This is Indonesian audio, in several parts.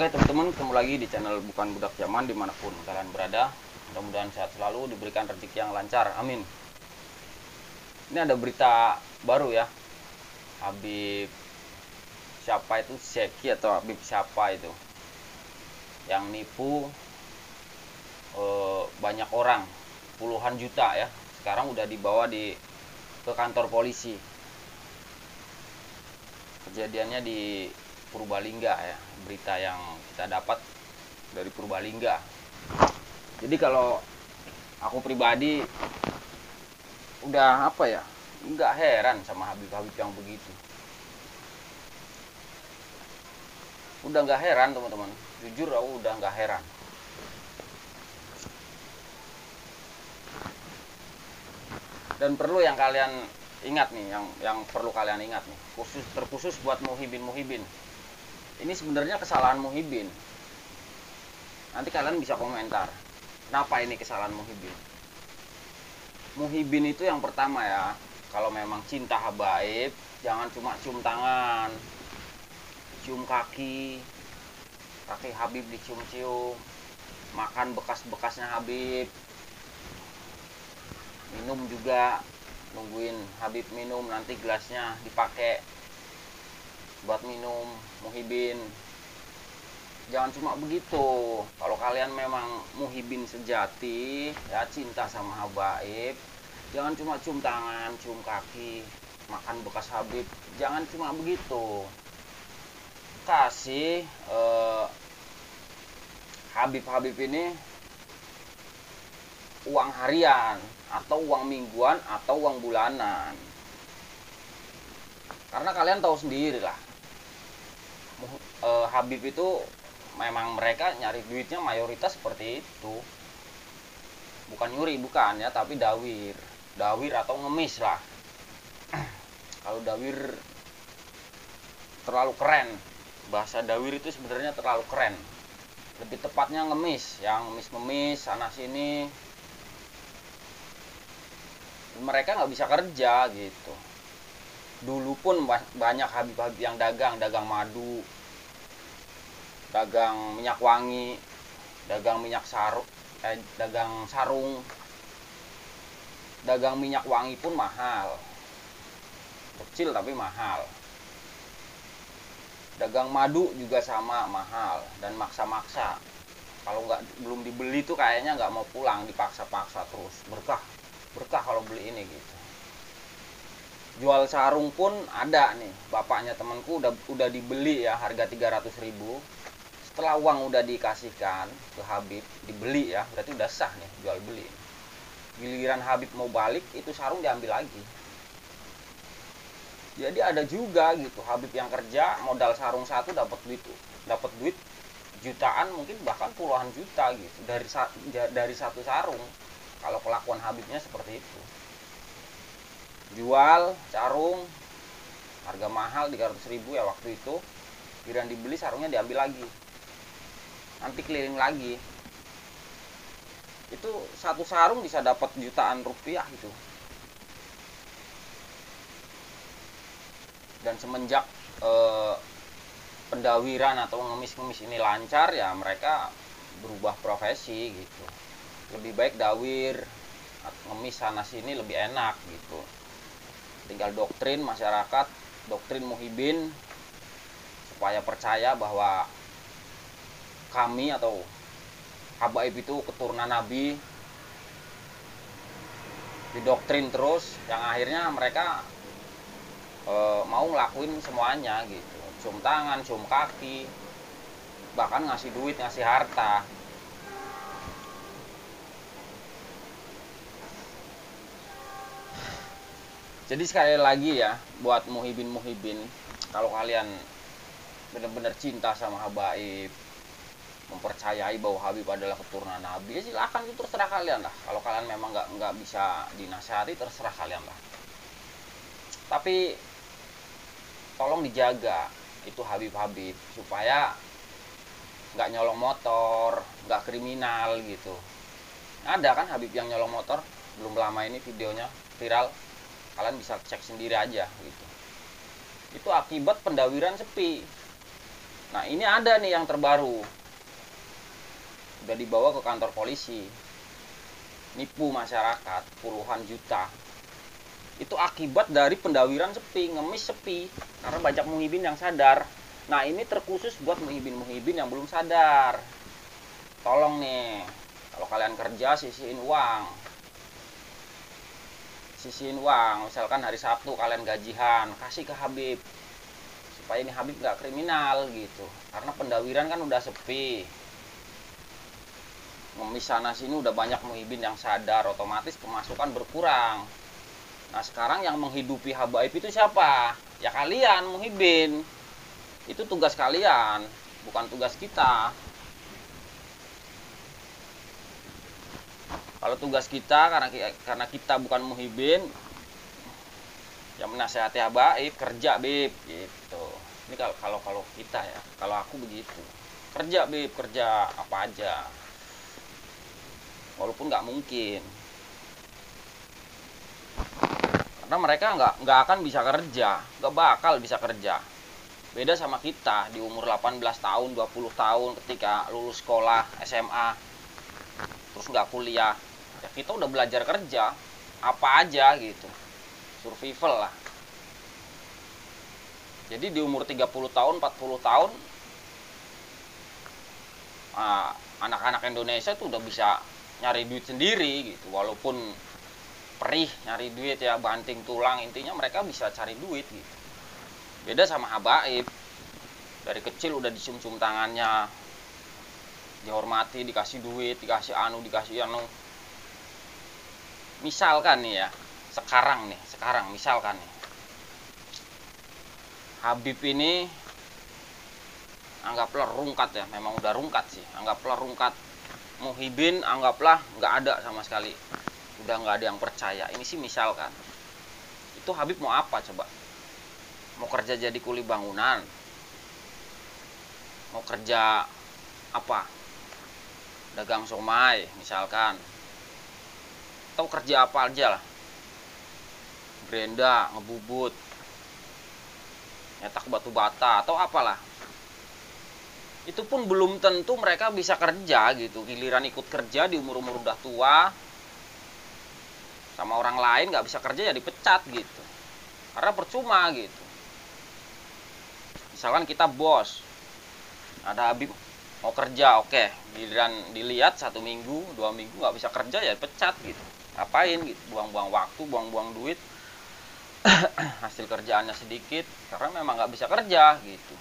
Oke teman-teman, ketemu lagi di channel Bukan Budak Zaman dimanapun kalian berada. Mudah-mudahan sehat selalu, diberikan rezeki yang lancar, amin. Ini ada berita baru ya. Habib siapa itu, Syekhi atau Habib siapa itu, yang nipu banyak orang, puluhan juta ya. Sekarang udah dibawa ke kantor polisi. Kejadiannya di Purbalingga ya, berita yang kita dapat dari Purbalingga. Jadi kalau aku pribadi udah nggak heran sama Habib-Habib yang begitu. Udah nggak heran teman-teman, jujur aku udah nggak heran. Dan perlu yang kalian ingat nih, yang perlu kalian ingat nih, terkhusus buat muhibin. Ini sebenarnya kesalahan muhibin. Nanti kalian bisa komentar, kenapa ini kesalahan muhibin. Muhibin itu yang pertama ya, kalau memang cinta habaib, jangan cuma cium tangan, cium kaki Habib dicium-cium, makan bekas-bekasnya Habib, minum juga nungguin Habib minum, nanti gelasnya dipakai buat minum. Muhibin jangan cuma begitu. Kalau kalian memang muhibin sejati ya, cinta sama habaib, jangan cuma cium tangan, cium kaki, makan bekas Habib, jangan cuma begitu. Kasih Habib-Habib ini uang harian atau uang mingguan atau uang bulanan. Karena kalian tahu sendiri lah, Habib itu memang mereka nyari duitnya mayoritas seperti itu. Bukan nyuri, bukan ya, tapi dawir atau ngemis lah. Kalau dawir terlalu keren, bahasa dawir itu sebenarnya terlalu keren. Lebih tepatnya ngemis, yang ngemis sana sini. Mereka nggak bisa kerja gitu. Dulu pun banyak Habib-Habib yang dagang madu, dagang minyak wangi, dagang sarung, dagang minyak wangi pun mahal, kecil tapi mahal. Dagang madu juga sama mahal dan maksa-maksa. Kalau belum dibeli tuh kayaknya nggak mau pulang, dipaksa-paksa terus. Berkah kalau beli ini gitu. Jual sarung pun ada nih, bapaknya temanku udah dibeli ya, harga 300.000. Setelah uang udah dikasihkan ke Habib, dibeli ya, berarti udah sah nih jual beli. Giliran Habib mau balik, itu sarung diambil lagi. Jadi ada juga gitu Habib yang kerja, modal sarung satu dapat duit jutaan, mungkin bahkan puluhan juta gitu dari satu sarung. Kalau kelakuan Habibnya seperti itu, jual sarung harga mahal 300.000 ya waktu itu, giliran dibeli sarungnya diambil lagi, nanti keliling lagi. Itu satu sarung bisa dapat jutaan rupiah itu. Dan semenjak pendawiran atau ngemis-ngemis ini lancar ya, mereka berubah profesi gitu. Lebih baik dawir, ngemis sana sini lebih enak gitu. Tinggal doktrin masyarakat, doktrin muhibin, supaya percaya bahwa kami atau habaib itu keturunan Nabi. Didoktrin terus, yang akhirnya mereka mau ngelakuin semuanya gitu. Cium tangan, cium kaki, bahkan ngasih duit, ngasih harta. Jadi sekali lagi ya, buat muhibin, kalau kalian benar-benar cinta sama habaib, mempercayai bahwa Habib adalah keturunan Nabi, ya silakan, itu terserah kalian lah. Kalau kalian memang nggak bisa dinasihati, terserah kalian lah. Tapi tolong dijaga itu Habib-Habib, supaya nggak nyolong motor, nggak kriminal gitu. Ada kan Habib yang nyolong motor, belum lama ini videonya viral, kalian bisa cek sendiri aja gitu. Itu akibat pendawiran sepi. Nah ini ada nih yang terbaru, udah dibawa ke kantor polisi, nipu masyarakat puluhan juta. Itu akibat dari pendawiran sepi, ngemis sepi, karena banyak muhibin yang sadar. Nah ini terkhusus buat muhibin yang belum sadar. Tolong nih, kalau kalian kerja sisihin uang. Misalkan hari Sabtu kalian gajian, kasih ke Habib, supaya ini Habib nggak kriminal gitu. Karena pendawiran kan udah sepi, ngemis sana sini udah banyak muhibin yang sadar, otomatis pemasukan berkurang. Nah sekarang yang menghidupi habaib itu siapa? Ya kalian muhibin. Itu tugas kalian, bukan tugas kita. Kalau tugas kita, karena kita bukan muhibin, yang menasehati habaib, kerja bib gitu. Ini kalau kita ya, kalau aku begitu. Kerja bib, kerja apa aja. Walaupun nggak mungkin. Karena mereka nggak akan bisa kerja, nggak bakal bisa kerja. Beda sama kita di umur 18 tahun, 20 tahun ketika lulus sekolah SMA, terus nggak kuliah, ya kita udah belajar kerja, apa aja gitu, survival lah. Jadi di umur 30 tahun, 40 tahun, anak-anak Indonesia tuh udah bisa nyari duit sendiri gitu, walaupun perih nyari duit ya, banting tulang, intinya mereka bisa cari duit gitu. Beda sama habaib, dari kecil udah dicium-cium tangannya, dihormati, dikasih duit, dikasih anu. Misalkan nih ya, sekarang misalkan nih, Habib ini anggaplah rungkat ya, memang udah rungkat sih, anggaplah rungkat. Muhibin anggaplah nggak ada sama sekali, udah nggak ada yang percaya. Ini sih misalkan. Itu Habib mau apa coba? Mau kerja jadi kuli bangunan? Mau kerja apa? Dagang somai misalkan. Atau kerja apa aja lah, berenda, ngebubut, nyetak batu bata, atau apalah. Itu pun belum tentu mereka bisa kerja gitu. Giliran ikut kerja di umur-umur udah tua, sama orang lain nggak bisa kerja ya dipecat gitu. Karena percuma gitu. Misalkan kita bos, ada Habib mau kerja, oke, giliran dilihat 1 minggu, 2 minggu nggak bisa kerja ya pecat gitu. Ngapain gitu, buang-buang waktu, buang-buang duit, hasil kerjaannya sedikit, karena memang nggak bisa kerja gitu.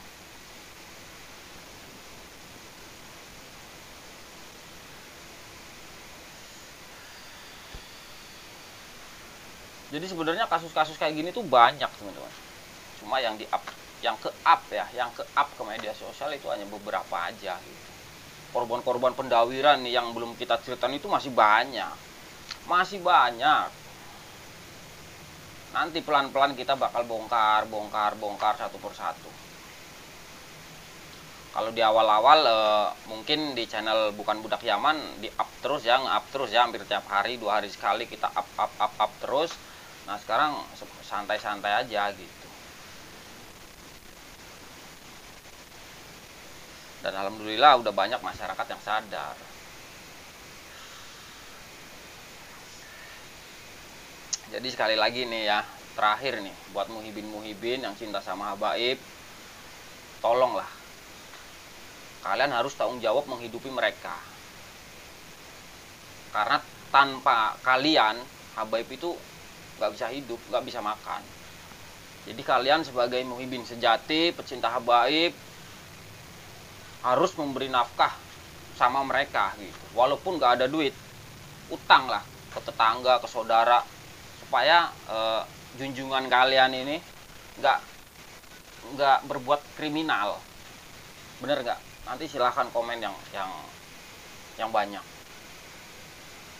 Jadi sebenarnya kasus-kasus kayak gini tuh banyak teman-teman. Cuma yang ke up ke media sosial itu hanya beberapa aja gitu. Korban-korban pendawiran nih yang belum kita ceritain itu masih banyak. Nanti pelan-pelan kita bakal bongkar satu persatu. Kalau di awal-awal mungkin di channel Bukan Budak Yaman di up terus ya, hampir tiap hari, 2 hari sekali kita up terus. Nah sekarang santai-santai aja gitu. Dan alhamdulillah udah banyak masyarakat yang sadar. Jadi sekali lagi nih ya, terakhir nih buat muhibin yang cinta sama habaib, tolonglah kalian harus tanggung jawab menghidupi mereka. Karena tanpa kalian habaib itu nggak bisa hidup, nggak bisa makan. Jadi kalian sebagai muhibin sejati, pecinta habaib, harus memberi nafkah sama mereka gitu. Walaupun nggak ada duit, utang lah ke tetangga, ke saudara, supaya junjungan kalian ini nggak berbuat kriminal. Bener nggak? Nanti silahkan komen yang banyak.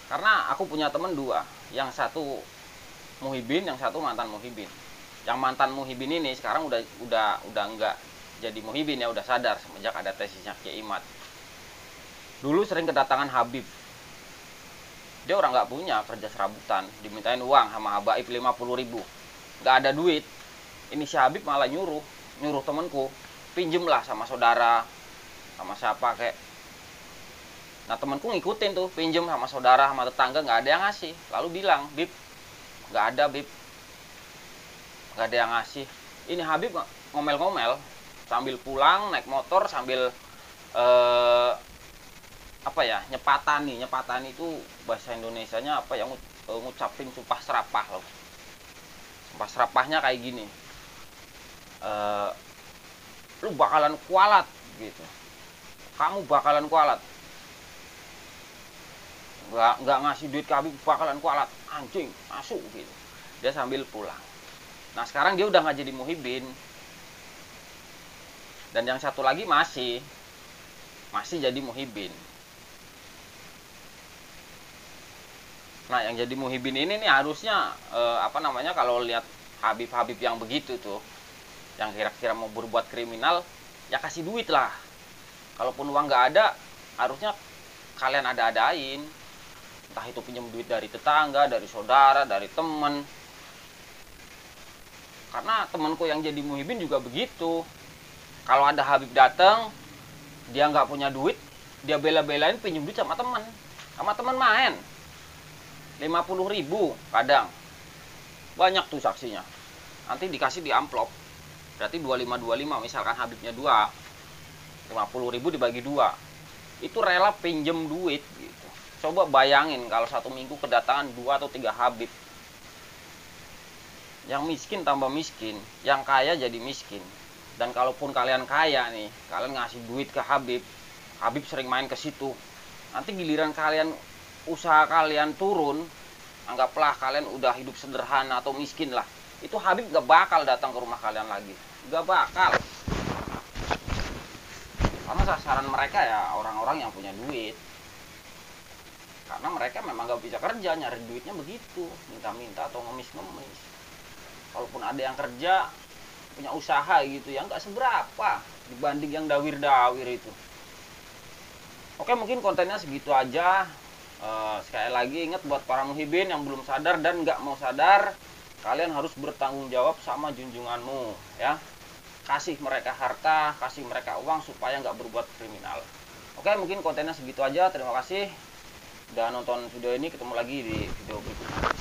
Karena aku punya temen 2, yang satu muhibin, yang satu mantan muhibin. Yang mantan muhibin ini sekarang udah nggak jadi muhibin ya, udah sadar semenjak ada tesisnya Kiai Imad. Dulu sering kedatangan Habib. Dia orang nggak punya, kerja serabutan, dimintain uang sama habaib 50.000. Nggak ada duit. Ini si Habib malah nyuruh temenku, pinjem lah sama saudara, sama siapa kayak. Nah temanku ngikutin tuh, pinjem sama saudara, sama tetangga, nggak ada yang ngasih. Lalu bilang, Bib, nggak ada Bib, nggak ada yang ngasih. Ini Habib ngomel-ngomel sambil pulang naik motor sambil apa ya, nyepatani itu bahasa Indonesianya apa ya, ngucapin sumpah serapah loh. Sumpah serapahnya kayak gini, lu bakalan kualat gitu, kamu bakalan kualat, nggak ngasih duit ke Habib bakalan kualat, anjing masuk gitu. Dia sambil pulang. Nah sekarang dia udah nggak jadi muhibin, dan yang satu lagi masih jadi muhibin. Nah yang jadi muhibin ini nih harusnya apa namanya, kalau lihat Habib yang begitu tuh, yang kira-kira mau berbuat kriminal, ya kasih duit lah. Kalaupun uang nggak ada, harusnya kalian ada-adain. Entah itu pinjam duit dari tetangga, dari saudara, dari temen. Karena temanku yang jadi muhibin juga begitu. Kalau ada Habib datang, dia nggak punya duit, dia bela-belain pinjam duit sama teman main. 50.000 kadang. Banyak tuh saksinya. Nanti dikasih di amplop. Berarti 25 misalkan Habibnya 2. 50.000 dibagi 2. Itu rela pinjem duit gitu. Coba bayangin kalau satu minggu kedatangan 2 atau 3 Habib. Yang miskin tambah miskin, yang kaya jadi miskin. Dan kalaupun kalian kaya nih, kalian ngasih duit ke Habib sering main ke situ. Nanti giliran kalian, usaha kalian turun, anggaplah kalian udah hidup sederhana atau miskin lah, itu Habib gak bakal datang ke rumah kalian lagi, gak bakal. Karena sasaran mereka ya orang-orang yang punya duit. Karena mereka memang gak bisa kerja, nyari duitnya begitu, minta-minta atau ngemis-ngemis. Kalaupun ada yang kerja, punya usaha gitu ya, gak seberapa dibanding yang dawir-dawir itu. Oke, mungkin kontennya segitu aja. Sekali lagi ingat buat para muhibin yang belum sadar dan nggak mau sadar, kalian harus bertanggung jawab sama junjunganmu ya. Kasih mereka harta, kasih mereka uang supaya nggak berbuat kriminal. Oke, mungkin kontennya segitu aja. Terima kasih udah nonton video ini, ketemu lagi di video berikutnya.